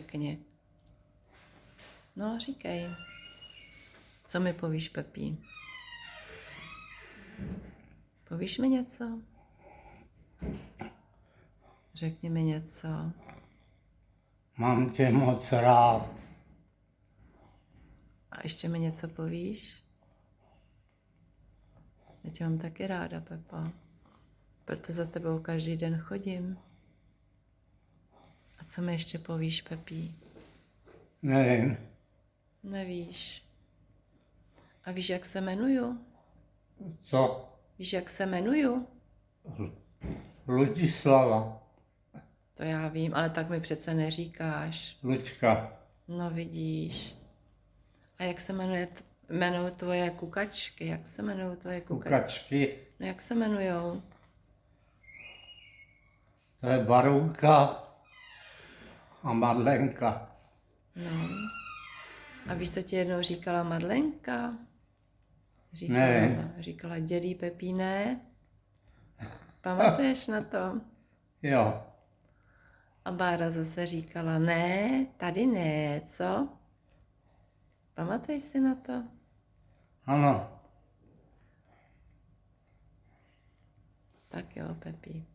Řekni. No, říkej. Co mi povíš, Pepí? Povíš mi něco? Řekni mi něco. Mám tě moc rád. A ještě mi něco povíš? Já tě mám taky ráda, Pepa. Proto za tebou každý den chodím. A co mi ještě povíš, Pepí? Nevím, Nevíš. A víš, jak se jmenuju? co? Víš, jak se jmenuju? Ludislava, To já vím, ale tak mi přece neříkáš. Luďka, No vidíš. A jak se jmenují tvoje kukačky? Jak se jmenují tvoje kukačky? Kukačky, No jak se jmenujou? to je Barunka a Madlenka. No. A víš, co ti jednou říkala Madlenka? Nevím. Říkala dědí Pepíne. Pamatuješ na to? Jo, A Bára zase říkala, ne, tady ne, co? Pamatuješ si na to? ano. Tak jo, Pepí.